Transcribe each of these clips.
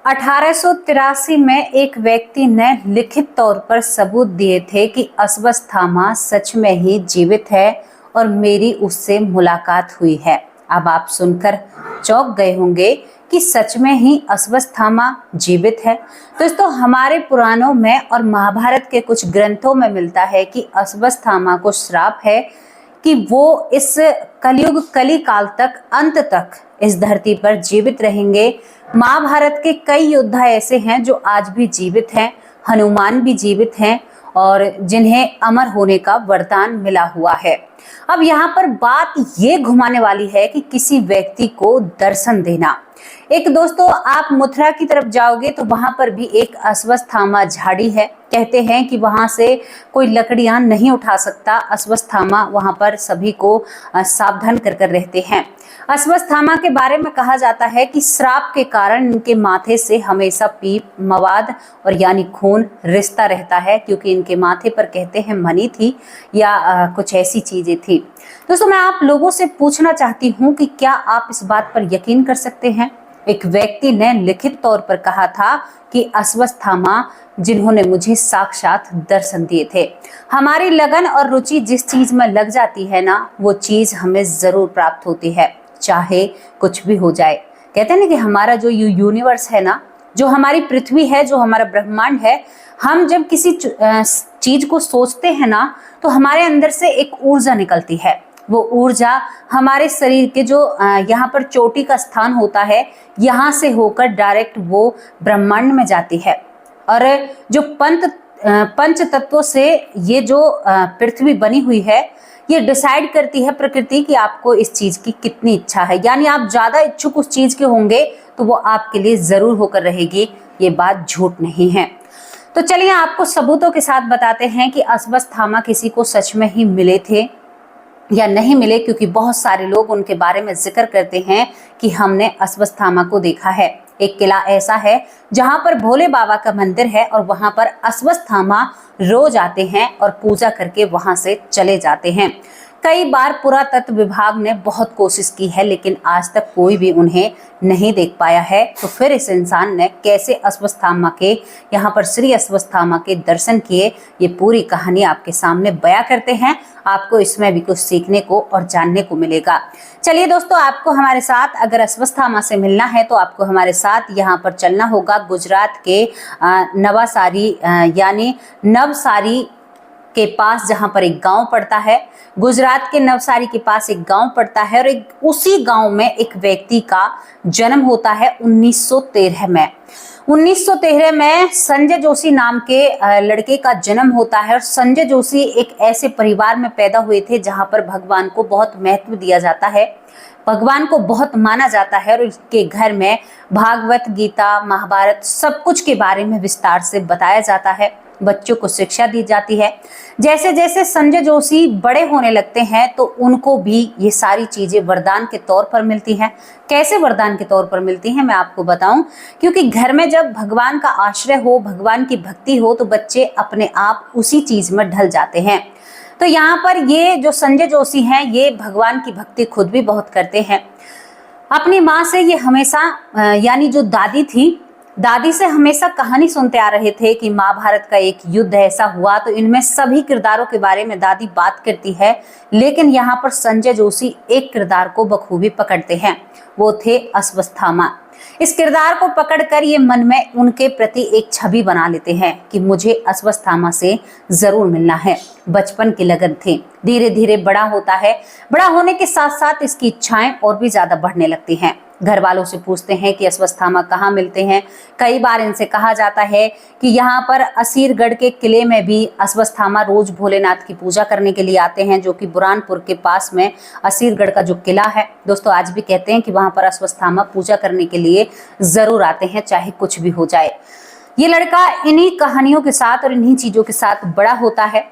1883 में एक व्यक्ति ने लिखित तौर पर सबूत दिए थे कि अश्वत्थामा सच में ही जीवित है और मेरी उससे मुलाकात हुई है। अब आप सुनकर चौंक गए होंगे कि सच में ही अश्वत्थामा जीवित है। दोस्तों, हमारे पुराणों में और महाभारत के कुछ ग्रंथों में मिलता है कि अश्वत्थामा को श्राप है कि वो इस कलयुग कली काल तक, अंत तक इस धरती पर जीवित रहेंगे। महाभारत के कई योद्धा ऐसे हैं जो आज भी जीवित हैं, हनुमान भी जीवित हैं और जिन्हें अमर होने का वरदान मिला हुआ है। अब यहाँ पर बात ये घुमाने वाली है कि किसी व्यक्ति को दर्शन देना। एक दोस्तों, आप मथुरा की तरफ जाओगे तो वहां पर भी एक अश्वत्थामा झाड़ी है। कहते हैं कि वहां से कोई लकड़ियां नहीं उठा सकता। अश्वत्थामा वहां पर सभी को सावधान कर रहते हैं। अश्वत्थामा के बारे में कहा जाता है कि श्राप के कारण इनके माथे से हमेशा पीप, मवाद और यानी खून रिश्ता रहता है, क्योंकि इनके माथे पर कहते हैं मणि थी या कुछ ऐसी चीजें थी। दोस्तों, मैं आप लोगों से पूछना चाहती हूँ कि क्या आप इस बात पर यकीन कर सकते हैं? एक व्यक्ति ने लिखित तौर पर कहा था कि अश्वत्थामा, जिन्होंने मुझे साक्षात दर्शन दिए थे। हमारी लगन और रुचि जिस चीज में लग जाती है ना, वो चीज हमें जरूर प्राप्त होती है, चाहे कुछ भी हो जाए। कहते हैं ना कि हमारा जो यूनिवर्स है ना, जो हमारी पृथ्वी है, जो हमारा ब्रह्मांड है, हम जब किसी चीज को सोचते हैं ना, तो हमारे अंदर से एक ऊर्जा निकलती है। वो ऊर्जा हमारे शरीर के जो यहाँ पर चोटी का स्थान होता है, यहाँ से होकर डायरेक्ट वो ब्रह्मांड में जाती है। और जो पंच तत्वों से ये जो पृथ्वी बनी हुई है, ये डिसाइड करती है प्रकृति कि आपको इस चीज की कितनी इच्छा है। यानी आप ज्यादा इच्छुक उस चीज के होंगे तो वो आपके लिए जरूर होकर रहेगी। ये बात झूठ नहीं है। तो चलिए आपको सबूतों के साथ बताते हैं कि अश्वत्थामा किसी को सच में ही मिले थे या नहीं मिले, क्योंकि बहुत सारे लोग उनके बारे में जिक्र करते हैं कि हमने अश्वत्थामा को देखा है। एक किला ऐसा है जहां पर भोले बाबा का मंदिर है और वहां पर अश्वत्थामा रोज आते हैं और पूजा करके वहां से चले जाते हैं। कई बार पुरातत्व विभाग ने बहुत कोशिश की है, लेकिन आज तक कोई भी उन्हें नहीं देख पाया है। तो फिर इस इंसान ने कैसे अश्वत्थामा के, यहाँ पर श्री अश्वत्थामा के दर्शन किए, ये पूरी कहानी आपके सामने बयां करते हैं। आपको इसमें भी कुछ सीखने को और जानने को मिलेगा। चलिए दोस्तों, आपको हमारे साथ अगर अश्वत्थामा से मिलना है तो आपको हमारे साथ यहाँ पर चलना होगा। गुजरात के नवासारी यानी नवसारी के पास जहां पर एक गांव पड़ता है, गुजरात के नवसारी के पास एक गांव पड़ता है और उसी गांव में एक व्यक्ति का जन्म होता है 1913 में। 1913 में संजय जोशी नाम के लड़के का जन्म होता है और संजय जोशी एक ऐसे परिवार में पैदा हुए थे जहां पर भगवान को बहुत महत्व दिया जाता है, भगवान को बहुत माना जाता है और उसके घर में भागवत गीता, महाभारत सब कुछ के बारे में विस्तार से बताया जाता है। बच्चों को शिक्षा दी जाती है। जैसे जैसे संजय जोशी बड़े होने लगते हैं तो उनको भी ये सारी चीजें वरदान के तौर पर मिलती हैं। कैसे वरदान के तौर पर मिलती हैं मैं आपको बताऊं, क्योंकि घर में जब भगवान का आश्रय हो, भगवान की भक्ति हो, तो बच्चे अपने आप उसी चीज में ढल जाते हैं। तो यहाँ पर ये जो संजय जोशी हैं, ये भगवान की भक्ति खुद भी बहुत करते हैं। अपनी माँ से ये हमेशा यानी जो दादी थी, दादी से हमेशा कहानी सुनते आ रहे थे कि महाभारत का एक युद्ध ऐसा हुआ, तो इनमें सभी किरदारों के बारे में दादी बात करती है। लेकिन यहाँ पर संजय जोशी एक किरदार को बखूबी पकड़ते हैं, वो थे अश्वत्थामा। इस किरदार को पकड़कर ये मन में उनके प्रति एक छवि बना लेते हैं कि मुझे अश्वत्थामा से जरूर मिलना है। बचपन की लगन थी, धीरे धीरे बड़ा होता है। बड़ा होने के साथ साथ इसकी इच्छाएं और भी ज्यादा बढ़ने लगती हैं। घर वालों से पूछते हैं कि अश्वत्थामा कहाँ मिलते हैं। कई बार इनसे कहा जाता है कि यहाँ पर असीरगढ़ के किले में भी अश्वत्थामा रोज भोलेनाथ की पूजा करने के लिए आते हैं, जो कि बुरहानपुर के पास में असीरगढ़ का जो किला है दोस्तों, आज भी कहते हैं कि वहां पर अश्वत्थामा पूजा करने के लिए जरूर आते हैं, चाहे कुछ भी हो जाए। ये लड़का इन्हीं कहानियों के साथ और इन्हीं चीजों के साथ बड़ा होता है।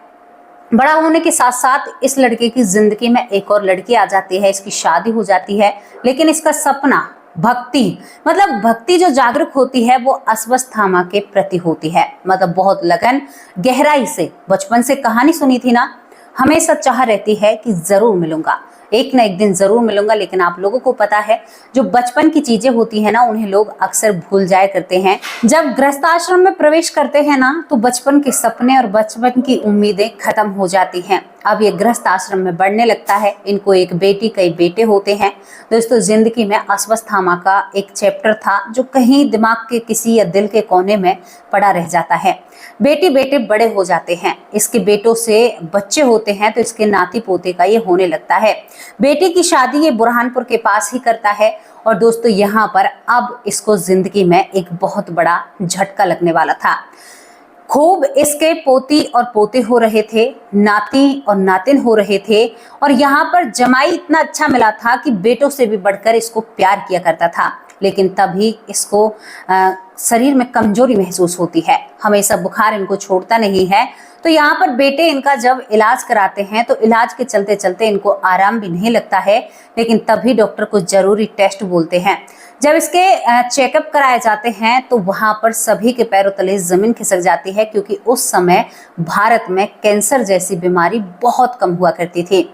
बड़ा होने के साथ साथ इस लड़के की जिंदगी में एक और लड़की आ जाती है, इसकी शादी हो जाती है। लेकिन इसका सपना भक्ति, मतलब भक्ति जो जागरूक होती है वो अश्वत्थामा के प्रति होती है। मतलब बहुत लगन गहराई से, बचपन से कहानी सुनी थी ना, हमेशा चाह रहती है कि जरूर मिलूंगा, एक ना एक दिन जरूर मिलूंगा। लेकिन आप लोगों को पता है, जो बचपन की चीजें होती है ना, उन्हें लोग अक्सर भूल जाया करते हैं। जब गृहस्थ आश्रम में प्रवेश करते हैं ना, तो बचपन के सपने और बचपन की उम्मीदें खत्म हो जाती हैं। अब ये गृहस्थ आश्रम में बढ़ने लगता है। इनको एक बेटी, कई बेटे होते हैं। दोस्तों, जिंदगी में अश्वत्थामा का एक चैप्टर था जो कहीं दिमाग के किसी या दिल के कोने में पड़ा रह जाता है। बेटी बेटे बड़े हो जाते हैं, इसके बेटों से बच्चे होते हैं, तो इसके नाती पोते का ये होने लगता है। बेटी की शादी ये बुरहानपुर के पास ही करता है। और दोस्तों, यहाँ पर अब इसको जिंदगी में एक बहुत बड़ा झटका लगने वाला था। खूब इसके पोती और पोते हो रहे थे, नाती और नातिन हो रहे थे, और यहाँ पर जमाई इतना अच्छा मिला था कि बेटों से भी बढ़कर इसको प्यार किया करता था। लेकिन तभी इसको शरीर में कमजोरी महसूस होती है। हमेशा बुखार इनको छोड़ता नहीं है। तो यहाँ पर बेटे इनका जब इलाज कराते हैं, तो इलाज के चलते चलते इनको आराम भी नहीं लगता है। लेकिन तभी डॉक्टर कुछ जरूरी टेस्ट बोलते हैं। जब इसके चेकअप कराए जाते हैं, तो वहां पर सभी के पैरों तले जमीन खिसक जाती है, क्योंकि उस समय भारत में कैंसर जैसी बीमारी बहुत कम हुआ करती थी।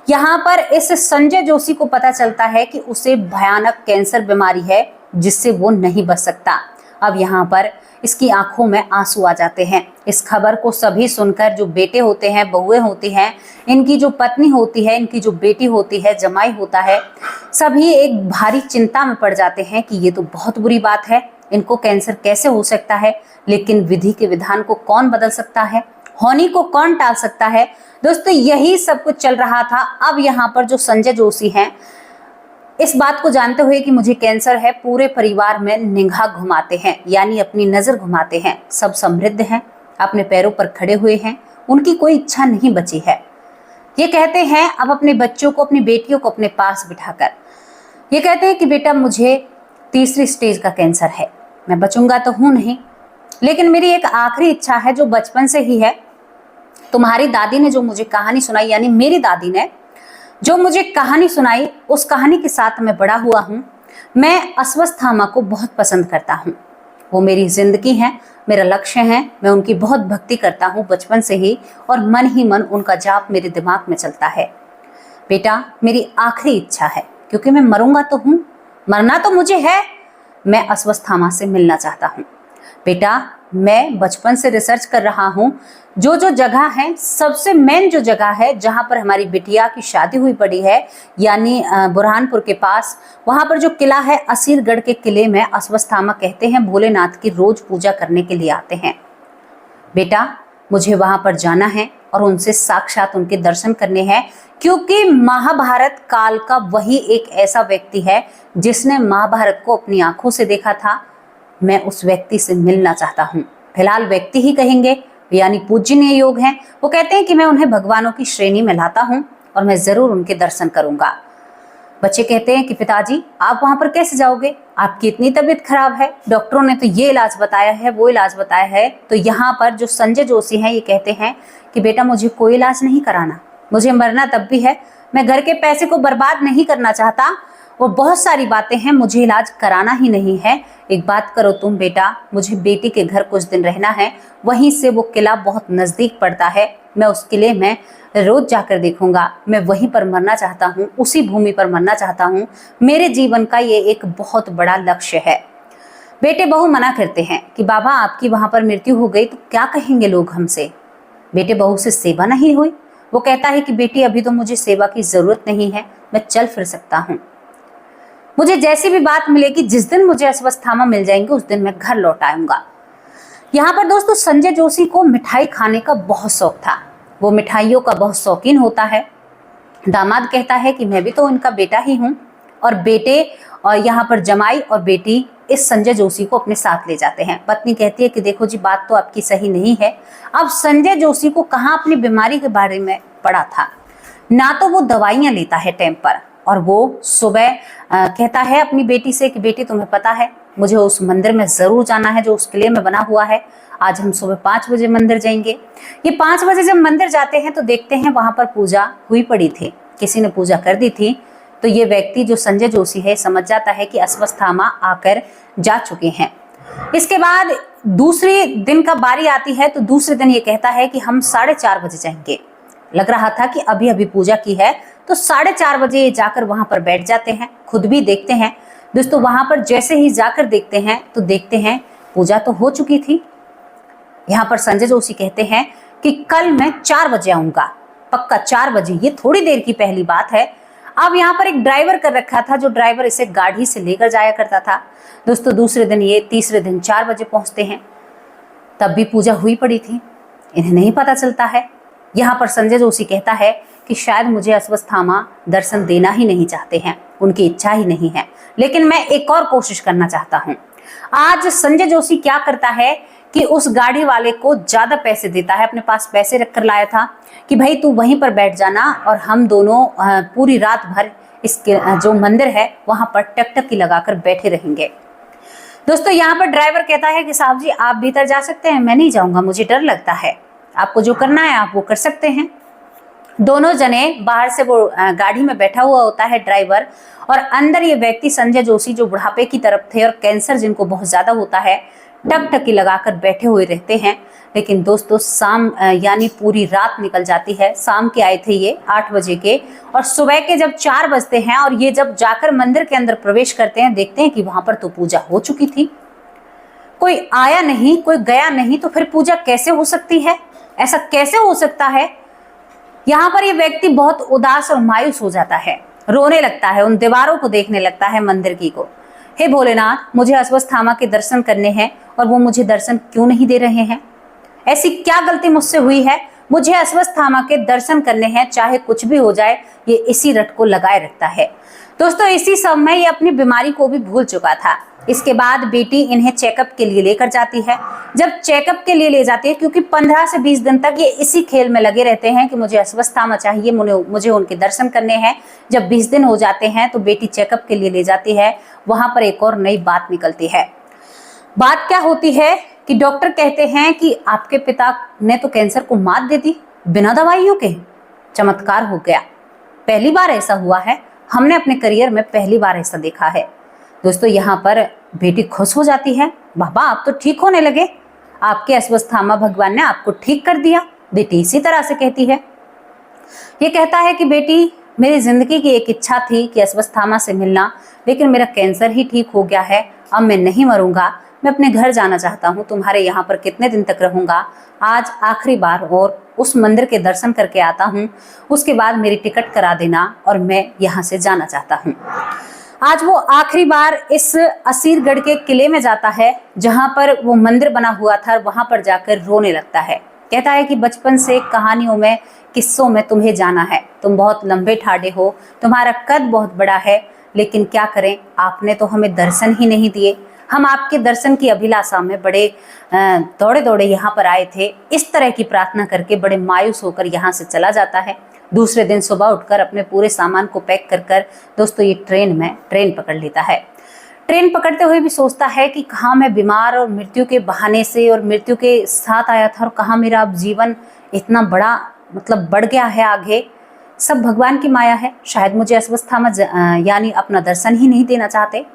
यहाँ पर इस संजय जोशी को पता चलता है कि उसे भयानक कैंसर बीमारी है, जिससे वो नहीं बच सकता। अब यहाँ पर इसकी आंखों में आंसू आ जाते हैं। इस खबर को सभी सुनकर, जो बेटे होते हैं, बहुएं होती हैं, इनकी जो पत्नी होती है, इनकी जो बेटी होती है, जमाई होता है, सभी एक भारी चिंता में पड़ जाते हैं कि ये तो बहुत बुरी बात है, इनको कैंसर कैसे हो सकता है। लेकिन विधि के विधान को कौन बदल सकता है, होनी को कौन टाल सकता है। दोस्तों, यही सब कुछ चल रहा था। अब यहाँ पर जो संजय जोशी हैं, इस बात को जानते हुए कि मुझे कैंसर है, पूरे परिवार में निगाह घुमाते हैं, यानी अपनी नजर घुमाते हैं। सब समृद्ध हैं, अपने पैरों पर खड़े हुए हैं, उनकी कोई इच्छा नहीं बची है। ये कहते हैं अब अपने बच्चों को, अपनी बेटियों को अपने पास बिठाकर, ये कहते हैं कि बेटा, मुझे तीसरी स्टेज का कैंसर है, मैं बचूंगा तो हूं नहीं, लेकिन मेरी एक आखिरी इच्छा है जो बचपन से ही है। तुम्हारी दादी ने जो मुझे कहानी सुनाई, यानी मेरी दादी ने जो मुझे कहानी सुनाई, उस कहानी के साथ मैं बड़ा हुआ हूँ। मैं अश्वत्थामा को बहुत पसंद करता हूँ। वो मेरी जिंदगी है, मेरा लक्ष्य है। मैं उनकी बहुत भक्ति करता हूँ बचपन से ही, और मन ही मन उनका जाप मेरे दिमाग में चलता है। बेटा, मेरी आखिरी इच्छा है, क्योंकि मैं मरूंगा तो हूँ, मरना तो मुझे है, मैं अश्वत्थामा से मिलना चाहता हूँ। बेटा, मैं बचपन से रिसर्च कर रहा हूँ, जो जगह है, सबसे मेन जो जगह है जहां पर हमारी बिटिया की शादी हुई पड़ी है, यानी बुरहानपुर के पास, वहां पर जो किला है, असीरगढ़ के किले में अश्वत्थामा कहते हैं भोलेनाथ की रोज पूजा करने के लिए आते हैं। बेटा, मुझे वहां पर जाना है और उनसे साक्षात उनके दर्शन करने हैं, क्योंकि महाभारत काल का वही एक ऐसा व्यक्ति है जिसने महाभारत को अपनी आंखों से देखा था। मैं उस व्यक्ति से मिलना चाहता हूँ। फिलहाल व्यक्ति ही कहेंगे, यानी पूजनीय योग हैं। वो कहते हैं कि मैं उन्हें भगवानों की श्रेणी में लाता हूँ और मैं जरूर उनके दर्शन करूंगा। बच्चे कहते हैं कि पिताजी, आप वहां पर कैसे जाओगे, आपकी इतनी तबीयत खराब है, डॉक्टरों ने तो ये इलाज बताया है, वो इलाज बताया है। तो यहाँ पर जो संजय जोशी हैं, ये कहते हैं कि बेटा, मुझे कोई इलाज नहीं कराना, मुझे मरना तब भी है, मैं घर के पैसे को बर्बाद नहीं करना चाहता, वो बहुत सारी बातें हैं, मुझे इलाज कराना ही नहीं है। एक बात करो तुम बेटा, मुझे बेटी के घर कुछ दिन रहना है, वहीं से वो किला बहुत नजदीक पड़ता है, मैं उस किले में रोज जाकर देखूंगा, मैं वहीं पर मरना चाहता हूँ, उसी भूमि पर मरना चाहता हूँ। मेरे जीवन का ये एक बहुत बड़ा लक्ष्य है। बेटे बहू मना करते हैं कि बाबा, आपकी वहां पर मृत्यु हो गई तो क्या कहेंगे लोग हमसे, बेटे बहू से सेवा नहीं हुई। वो कहता है कि बेटी, अभी तो मुझे सेवा की जरूरत नहीं है, मैं चल फिर सकता हूँ। मुझे जैसी भी बात मिलेगी, जिस दिन मुझे अश्वत्थामा मिल जाएंगे, उस दिन मैं घर लौट आऊंगा। यहाँ पर दोस्तों, संजय जोशी को मिठाई खाने का बहुत शौक था। वो मिठाइयों का बहुत शौकीन होता है। दामाद कहता है कि मैं भी तो इनका बेटा ही हूँ, और बेटे और यहाँ पर जमाई और बेटी इस संजय जोशी को अपने साथ ले जाते हैं। पत्नी कहती है कि देखो जी, बात तो आपकी सही नहीं है। अब संजय जोशी को कहाँ अपनी बीमारी के बारे में पड़ा था, ना तो वो दवाइयाँ लेता है टाइम पर, और वो सुबह कहता है अपनी बेटी से कि बेटी, तुम्हें पता है, मुझे उस मंदिर में जरूर जाना है जो उस किले में बना हुआ है। आज हम सुबह 5 बजे मंदिर जाएंगे। ये 5 बजे जब मंदिर जाते हैं तो देखते हैं वहां पर पूजा हुई पड़ी थी, किसी ने पूजा कर दी थी। तो ये व्यक्ति जो संजय जोशी है, समझ जाता है कि अश्वत्थामा आकर जा चुके हैं। इसके बाद दूसरे दिन का बारी आती है, तो दूसरे दिन ये कहता है कि हम 4:30 बजे जाएंगे। लग रहा था कि अभी अभी पूजा की है, तो 4:30 बजे ये जाकर वहां पर बैठ जाते हैं, खुद भी देखते हैं। दोस्तों वहां पर जैसे ही जाकर देखते हैं तो देखते हैं पूजा तो हो चुकी थी। यहाँ पर संजय जोशी कहते हैं कि कल मैं 4 बजे आऊंगा, पक्का 4 बजे। ये थोड़ी देर की पहली बात है। अब यहाँ पर एक ड्राइवर कर रखा था, जो ड्राइवर इसे गाड़ी से लेकर जाया करता था। दोस्तों दूसरे दिन ये, तीसरे दिन 4 बजे पहुंचते हैं, तब भी पूजा हुई पड़ी थी, इन्हें नहीं पता चलता है। यहाँ पर संजय जोशी कहता है कि शायद मुझे अश्वत्थामा दर्शन देना ही नहीं चाहते हैं, उनकी इच्छा ही नहीं है, लेकिन मैं एक और कोशिश करना चाहता हूँ। आज संजय जोशी क्या करता है कि उस गाड़ी वाले को ज्यादा पैसे देता है, अपने पास पैसे रखकर लाया था कि भाई तू वहीं पर बैठ जाना और हम दोनों पूरी रात भर इसके जो मंदिर है वहां पर टकटकी लगाकर बैठे रहेंगे। दोस्तों यहाँ पर ड्राइवर कहता है कि साहब जी आप भीतर जा सकते हैं, मैं नहीं जाऊंगा, मुझे डर लगता है, आपको जो करना है आप वो कर सकते हैं। दोनों जने बाहर से, वो गाड़ी में बैठा हुआ होता है ड्राइवर, और अंदर ये व्यक्ति संजय जोशी जो बुढ़ापे की तरफ थे और कैंसर जिनको बहुत ज्यादा होता है, टकटकी लगाकर बैठे हुए रहते हैं। लेकिन दोस्तों शाम यानी पूरी रात निकल जाती है। शाम के आए थे ये 8 बजे के, और सुबह के जब 4 बजते हैं और ये जब जाकर मंदिर के अंदर प्रवेश करते हैं, देखते हैं कि वहां पर तो पूजा हो चुकी थी, कोई आया नहीं, कोई गया नहीं, तो फिर पूजा कैसे हो सकती है, ऐसा कैसे हो सकता है। यहाँ पर ये व्यक्ति बहुत उदास और मायूस हो जाता है, रोने लगता है, उन दीवारों को देखने लगता है मंदिर की को। हे भोलेनाथ, मुझे अश्वत्थामा के दर्शन करने हैं और वो मुझे दर्शन क्यों नहीं दे रहे हैं, ऐसी क्या गलती मुझसे हुई है, मुझे अश्वत्थामा के दर्शन करने हैं, चाहे कुछ भी हो जाए। ये इसी रट को लगाए रखता है। दोस्तों इसी समय ये अपनी बीमारी को भी भूल चुका था। इसके बाद बेटी इन्हें चेकअप के लिए लेकर जाती है। जब चेकअप के लिए ले जाती है, क्योंकि 15 से 20 दिन तक ये इसी खेल में लगे रहते हैं कि मुझे अश्वत्थामा चाहिए, मुझे उनके दर्शन करने हैं। जब 20 दिन हो जाते हैं तो बेटी चेकअप के लिए ले जाती है। वहां पर एक और नई बात निकलती है। बात क्या होती है कि डॉक्टर कहते हैं कि आपके पिता ने तो कैंसर को मात दे दी बिना दवाइयों के, चमत्कार हो गया। पहली बार ऐसा हुआ है, हमने अपने करियर में पहली बार ऐसा देखा है। दोस्तों यहाँ पर बेटी खुश हो जाती है, बाबा आप तो ठीक होने लगे, आपके अश्वत्थामा भगवान ने आपको ठीक कर दिया। बेटी इसी तरह से कहती है। ये कहता है कि बेटी मेरी जिंदगी की एक इच्छा थी कि अश्वत्थामा से मिलना, लेकिन मेरा कैंसर ही ठीक हो गया है, अब मैं नहीं मरूंगा, मैं अपने घर जाना चाहता हूँ, तुम्हारे यहाँ पर कितने दिन तक रहूंगा, आज आखिरी बार और उस मंदिर के दर्शन करके आता हूँ, उसके बाद मेरी टिकट करा देना और मैं यहाँ से जाना चाहता हूँ। आज वो आखिरी बार इस असीरगढ़ के किले में जाता है जहाँ पर वो मंदिर बना हुआ था, वहां पर जाकर रोने लगता है। कहता है कि बचपन से कहानियों में, किस्सों में तुम्हें जाना है, तुम बहुत लंबे ठाडे हो, तुम्हारा कद बहुत बड़ा है, लेकिन क्या करें, आपने तो हमें दर्शन ही नहीं दिए। हम आपके दर्शन की अभिलाषा में बड़े दौड़े दौड़े यहाँ पर आए थे। इस तरह की प्रार्थना करके बड़े मायूस होकर यहाँ से चला जाता है। दूसरे दिन सुबह उठकर अपने पूरे सामान को पैक कर कर दोस्तों ये ट्रेन पकड़ लेता है। ट्रेन पकड़ते हुए भी सोचता है कि कहाँ मैं बीमार और मृत्यु के बहाने से और मृत्यु के साथ आया था, और कहाँ मेरा अब जीवन इतना बड़ा बढ़ गया है आगे। सब भगवान की माया है, शायद मुझे अश्वत्थामा यानी अपना दर्शन ही नहीं देना चाहते।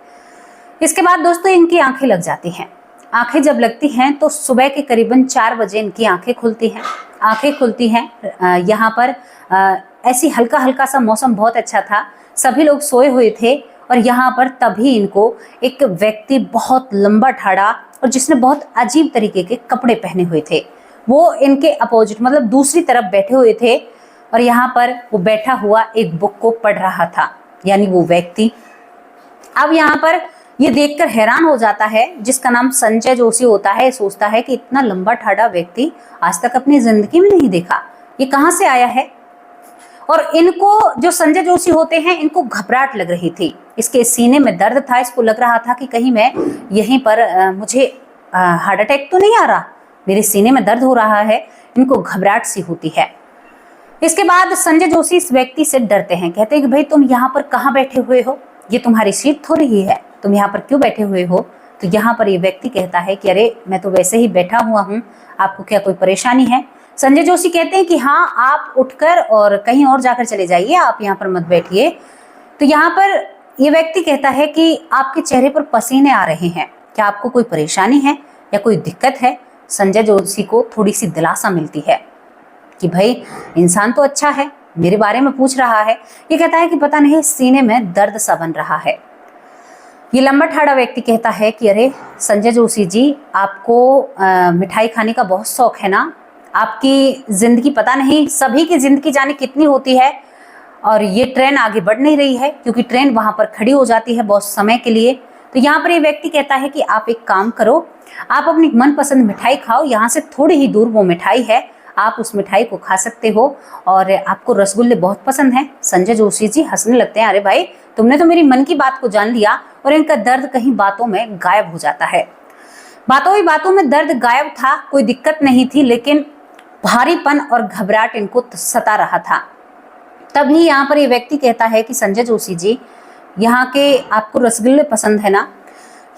इसके बाद दोस्तों इनकी आंखें लग जाती हैं। आंखें जब लगती हैं तो सुबह के करीबन 4 बजे इनकी आंखें खुलती हैं। यहाँ पर ऐसी हल्का हल्का सा मौसम बहुत अच्छा था, सभी लोग सोए हुए थे, और यहाँ पर तभी इनको एक व्यक्ति बहुत लंबा ठाड़ा और जिसने बहुत अजीब तरीके के कपड़े पहने हुए थे, वो इनके अपोजिट दूसरी तरफ बैठे हुए थे, और यहाँ पर वो बैठा हुआ एक बुक को पढ़ रहा था, यानी वो व्यक्ति। अब यहाँ पर ये देखकर हैरान हो जाता है, जिसका नाम संजय जोशी होता है। सोचता है कि इतना लंबा ठाड़ा व्यक्ति आज तक अपनी जिंदगी में नहीं देखा, ये कहाँ से आया है। और इनको, जो संजय जोशी होते हैं, इनको घबराहट लग रही थी, इसके सीने में दर्द था, इसको लग रहा था कि कहीं मैं यहीं पर मुझे हार्ट अटैक तो नहीं आ रहा, मेरे सीने में दर्द हो रहा है, इनको घबराहट सी होती है। इसके बाद संजय जोशी इस व्यक्ति से डरते हैं, कहते हैं कि भाई तुम यहाँ पर कहाँ बैठे हुए हो, ये तुम्हारी सीट थोड़ी ही है, तुम यहाँ पर क्यों बैठे हुए हो। तो यहाँ पर ये व्यक्ति कहता है कि अरे मैं तो वैसे ही बैठा हुआ हूँ, आपको क्या कोई परेशानी है। संजय जोशी कहते हैं कि हाँ, आप उठकर और कहीं और जाकर चले जाइए, आप यहाँ पर मत बैठिए। तो यहाँ पर ये व्यक्ति कहता है कि आपके चेहरे पर पसीने आ रहे हैं, क्या आपको कोई परेशानी है या कोई दिक्कत है। संजय जोशी को थोड़ी सी दिलासा मिलती है कि भाई इंसान तो अच्छा है, मेरे बारे में पूछ रहा है। ये कहता है कि पता नहीं सीने में दर्द सा बन रहा है। ये लंबा ठाड़ा व्यक्ति कहता है कि अरे संजय जोशी जी, आपको मिठाई खाने का बहुत शौक है ना? आपकी जिंदगी पता नहीं, सभी की जिंदगी जाने कितनी होती है, और ये ट्रेन आगे बढ़ नहीं रही है क्योंकि ट्रेन वहां पर खड़ी हो जाती है बहुत समय के लिए। तो यहाँ पर ये व्यक्ति कहता है कि आप एक काम करो, आप अपनी मनपसंद मिठाई खाओ, यहाँ से थोड़ी ही दूर वो मिठाई है, आप उस मिठाई को खा सकते हो, और आपको रसगुल्ले बहुत पसंद हैं। संजय जोशी जी हंसने लगते हैं, अरे भाई तुमने तो मेरी मन की बात को जान लिया। और इनका दर्द कहीं बातों में गायब हो जाता है। बातों ही बातों में दर्द गायब था, कोई दिक्कत नहीं थी, लेकिन भारीपन और घबराहट इनको सता रहा था। तभी यहाँ पर ये व्यक्ति कहता है कि संजय जोशी जी, यहाँ के आपको रसगुल्ले पसंद है ना?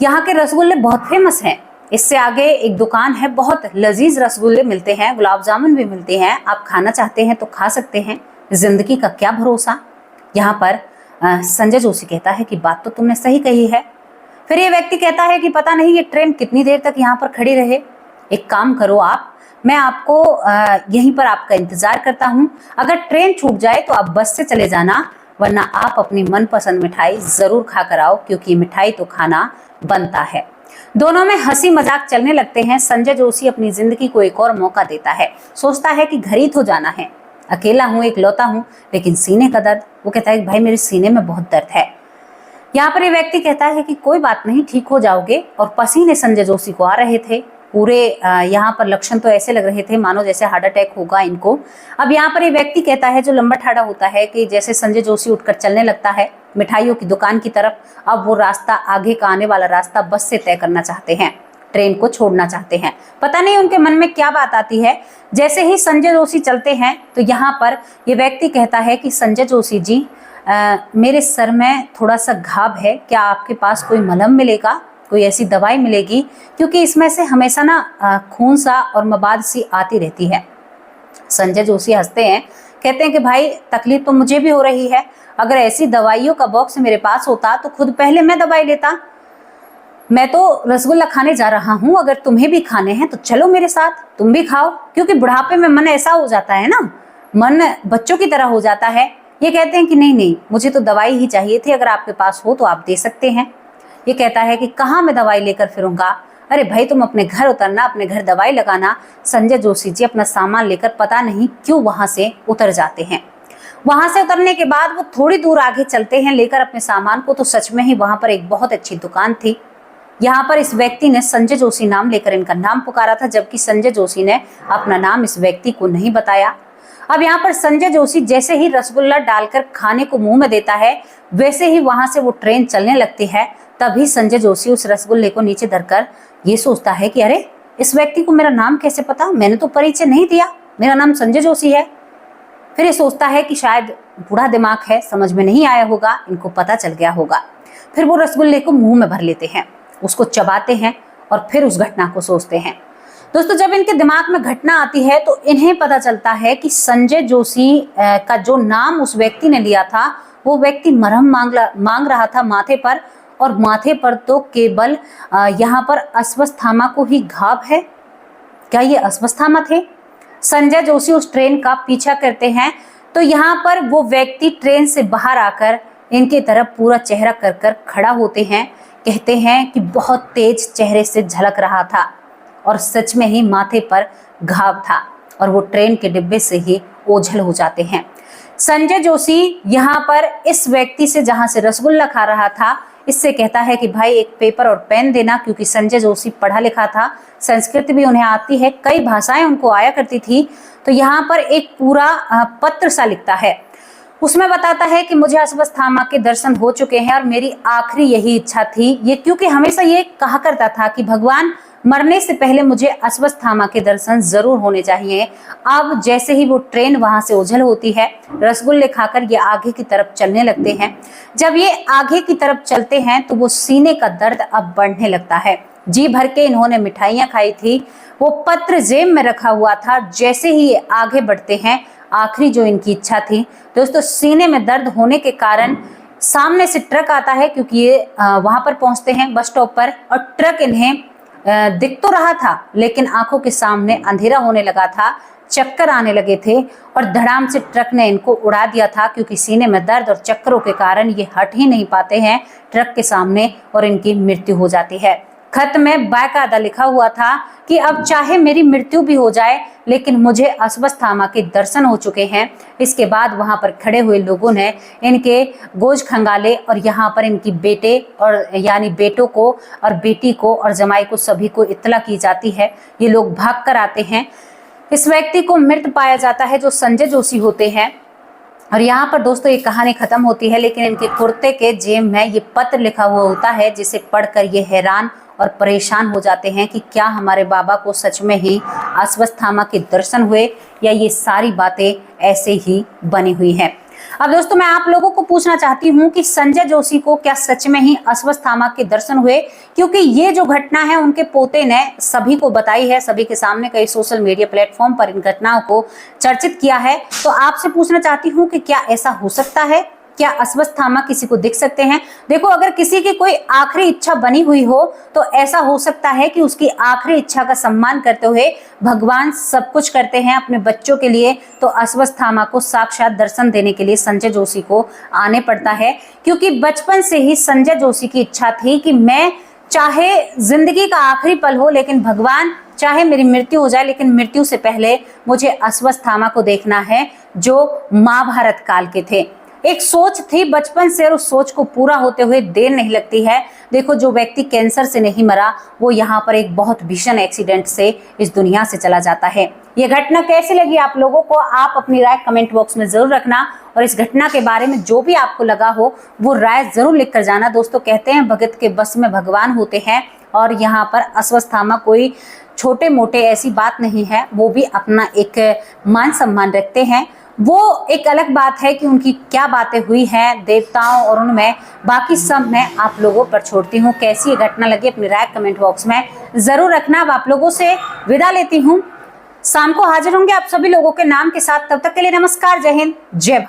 यहाँ के रसगुल्ले बहुत फेमस हैं। इससे आगे एक दुकान है, बहुत लजीज रसगुल्ले मिलते हैं, गुलाब जामुन भी मिलते हैं, आप खाना चाहते हैं तो खा सकते हैं। जिंदगी का क्या भरोसा। यहाँ पर संजय जोशी कहता है कि बात तो तुमने सही कही है। फिर ये व्यक्ति कहता है कि पता नहीं ये ट्रेन कितनी देर तक यहाँ पर खड़ी रहे। एक काम करो आप, मैं आपको यहीं पर आपका इंतजार करता हूँ। अगर ट्रेन छूट जाए तो आप बस से चले जाना, वरना आप अपनी मनपसंद मिठाई जरूर खा कर आओ, क्योंकि मिठाई तो खाना बनता है। दोनों में हंसी मजाक चलने लगते हैं। संजय जोशी अपनी जिंदगी को एक और मौका देता है। सोचता है कि घर ही तो जाना है, अकेला हूँ, इकलौता हूँ, लेकिन सीने का दर्द। वो कहता है कि भाई मेरे सीने में बहुत दर्द है। यहाँ पर ये व्यक्ति कहता है कि कोई बात नहीं, ठीक हो जाओगे। और पसीने संजय जोशी को आ रहे थे पूरे। यहाँ पर लक्षण तो ऐसे लग रहे थे मानो जैसे हार्ट अटैक होगा इनको। अब यहाँ पर ये व्यक्ति कहता है, जो लंबा ठाड़ा होता है, कि जैसे संजय जोशी उठकर चलने लगता है मिठाइयों की दुकान की तरफ। अब वो रास्ता, आगे का आने वाला रास्ता बस से तय करना चाहते हैं, ट्रेन को छोड़ना चाहते हैं। पता नहीं उनके मन में क्या बात आती है। जैसे ही संजय जोशी चलते हैं तो यहाँ पर ये व्यक्ति कहता है कि संजय जोशी जी, मेरे सर में थोड़ा सा घाव है, क्या आपके पास कोई मलहम मिलेगा, कोई ऐसी दवाई मिलेगी? क्योंकि इसमें से हमेशा ना खून सा और मबाद सी आती रहती है। संजय जोशी हंसते हैं, कहते हैं कि भाई तकलीफ तो मुझे भी हो रही है, अगर ऐसी दवाइयों का बॉक्स मेरे पास होता तो खुद पहले मैं दवाई लेता। मैं तो रसगुल्ला खाने जा रहा हूँ, अगर तुम्हें भी खाने हैं तो चलो मेरे साथ, तुम भी खाओ। क्योंकि बुढ़ापे में मन ऐसा हो जाता है ना, मन बच्चों की तरह हो जाता है। ये कहते हैं कि नहीं नहीं, मुझे तो दवाई ही चाहिए थी, अगर आपके पास हो तो आप दे सकते हैं। ये कहता है कि कहाँ मैं दवाई लेकर फिरूंगा? अरे भाई तुम अपने घर उतरना, अपने घर दवाई लगाना। संजय जोशी जी अपना सामान लेकर पता नहीं क्यों वहां से उतर जाते हैं। वहां से उतरने के बाद वो थोड़ी दूर आगे चलते हैं लेकर अपने सामान को, तो सच में ही वहां पर एक बहुत अच्छी दुकान थी। यहाँ पर इस व्यक्ति ने संजय जोशी नाम लेकर इनका नाम पुकारा था, जबकि संजय जोशी ने अपना नाम इस व्यक्ति को नहीं बताया। अब यहाँ पर संजय जोशी जैसे ही रसगुल्ला डालकर खाने को मुंह में देता है, वैसे ही वहां से वो ट्रेन चलने लगती है। तभी संजय जोशी उस रसगुल्ले को नीचे धरकर ये सोचता है कि अरे इस व्यक्ति को मेरा नाम कैसे पता, मैंने तो परिचय नहीं दिया, मेरा नाम संजय जोशी है। फिर ये सोचता है कि शायद बूढ़ा दिमाग है, समझ में नहीं आया होगा, इनको पता चल गया होगा। फिर वो रसगुल्ले को मुंह में भर लेते हैं, उसको चबाते हैं और फिर उस घटना को सोचते हैं। दोस्तों, जब इनके दिमाग में घटना आती है तो इन्हें पता चलता है कि संजय जोशी का जो नाम उस व्यक्ति ने लिया था, वो व्यक्ति मरहम मांग रहा था माथे पर, और माथे पर तो केवल यहाँ पर अश्वत्थामा को ही घाव है। क्या ये अश्वत्थामा थे? संजय जोशी उस ट्रेन का पीछा करते हैं तो यहाँ पर वो व्यक्ति ट्रेन से बाहर आकर इनके तरफ पूरा चेहरा कर कर खड़ा होते हैं। कहते हैं कि बहुत तेज चेहरे से झलक रहा था और सच में ही माथे पर घाव था, और वो ट्रेन के डिब्बे से ही ओझल हो जाते हैं। संजय जोशी यहाँ पर इस व्यक्ति से, जहाँ से रसगुल्ला खा रहा था, इससे कहता है कि भाई एक पेपर और पेन देना, क्योंकि संजय जोशी पढ़ा लिखा था, संस्कृत भी उन्हें आती है, कई भाषाएं उनको आया करती थी। तो यहाँ पर एक पूरा पत्र सा लिखता है, उसमें बताता है कि मुझे अश्वत्थामा के दर्शन हो चुके हैं और मेरी आखिरी यही इच्छा थी। ये क्योंकि हमेशा ये कहा करता था कि भगवान, मरने से पहले मुझे अश्वत्थामा के दर्शन जरूर होने चाहिए। अब जैसे ही वो ट्रेन वहां से ओझल होती है, रसगुल्ले खाकर ये आगे की तरफ चलने लगते हैं। जब ये आगे की तरफ चलते हैं तो वो सीने का दर्द अब बढ़ने लगता है। जी भर के इन्होंने मिठाइयाँ खाई थी, वो पत्र जेब में रखा हुआ था। जैसे ही ये आगे बढ़ते हैं, आखिरी जो इनकी इच्छा थी, दोस्तों सीने में दर्द होने के कारण सामने से ट्रक आता है, क्योंकि ये वहां पर पहुंचते हैं बस स्टॉप पर, और ट्रक इन्हें दिख तो रहा था लेकिन आंखों के सामने अंधेरा होने लगा था। चक्कर आने लगे थे और धड़ाम से ट्रक ने इनको उड़ा दिया था, क्योंकि सीने में दर्द और चक्करों के कारण ये हट ही नहीं पाते हैं ट्रक के सामने और इनकी मृत्यु हो जाती है। खत में बाकायदा लिखा हुआ था कि अब चाहे मेरी मृत्यु भी हो जाए लेकिन मुझे अश्वत्थामा के दर्शन हो चुके हैं। इसके बाद वहां पर खड़े हुए लोगों ने इनके गोज खंगाले और यहाँ पर इनकी बेटे और यानी बेटों को और बेटी को और जमाई को सभी को इत्तला की जाती है। ये लोग भाग कर आते हैं। इस व्यक्ति को मृत पाया जाता है जो संजय जोशी होते हैं। और यहाँ पर दोस्तों ये कहानी खत्म होती है, लेकिन इनके कुर्ते के जेब में ये पत्र लिखा हुआ होता है, जिसे पढ़कर ये हैरान और परेशान हो जाते हैं कि क्या हमारे बाबा को सच में ही अश्वत्थामा के दर्शन हुए या ये सारी बातें ऐसे ही बनी हुई हैं। अब दोस्तों मैं आप लोगों को पूछना चाहती हूँ कि संजय जोशी को क्या सच में ही अश्वत्थामा के दर्शन हुए, क्योंकि ये जो घटना है उनके पोते ने सभी को बताई है, सभी के सामने कई सोशल मीडिया प्लेटफॉर्म पर इन घटनाओं को चर्चित किया है। तो आपसे पूछना चाहती हूँ कि क्या ऐसा हो सकता है, क्या अश्वत्थामा किसी को दिख सकते हैं? देखो, अगर किसी की कोई आखिरी इच्छा बनी हुई हो तो ऐसा हो सकता है कि उसकी आखिरी इच्छा का सम्मान करते हुए भगवान सब कुछ करते हैं अपने बच्चों के लिए। तो अश्वत्थामा को साक्षात दर्शन देने के लिए संजय जोशी को आने पड़ता है, क्योंकि बचपन से ही संजय जोशी की इच्छा थी कि मैं चाहे जिंदगी का आखिरी पल हो लेकिन भगवान चाहे मेरी मृत्यु हो जाए लेकिन मृत्यु से पहले मुझे अश्वत्थामा को देखना है, जो महाभारत काल के थे। एक सोच थी बचपन से और उस सोच को पूरा होते हुए देर नहीं लगती है। देखो, जो व्यक्ति कैंसर से नहीं मरा वो यहाँ पर एक बहुत भीषण एक्सीडेंट से इस दुनिया से चला जाता है। ये घटना कैसी लगी आप लोगों को? आप अपनी राय कमेंट बॉक्स में जरूर रखना और इस घटना के बारे में जो भी आपको लगा हो वो राय जरूर लिख कर जाना। दोस्तों कहते हैं भगत के बस में भगवान होते हैं और यहाँ पर अश्वत्थामा कोई छोटे मोटे ऐसी बात नहीं है, वो भी अपना एक मान सम्मान रखते हैं। वो एक अलग बात है कि उनकी क्या बातें हुई हैं देवताओं और उनमें, बाकी सब मैं आप लोगों पर छोड़ती हूँ। कैसी ये घटना लगी अपनी राय कमेंट बॉक्स में जरूर रखना। अब आप लोगों से विदा लेती हूँ, शाम को हाजिर होंगे आप सभी लोगों के नाम के साथ। तब तक के लिए नमस्कार, जय हिंद, जय भारत।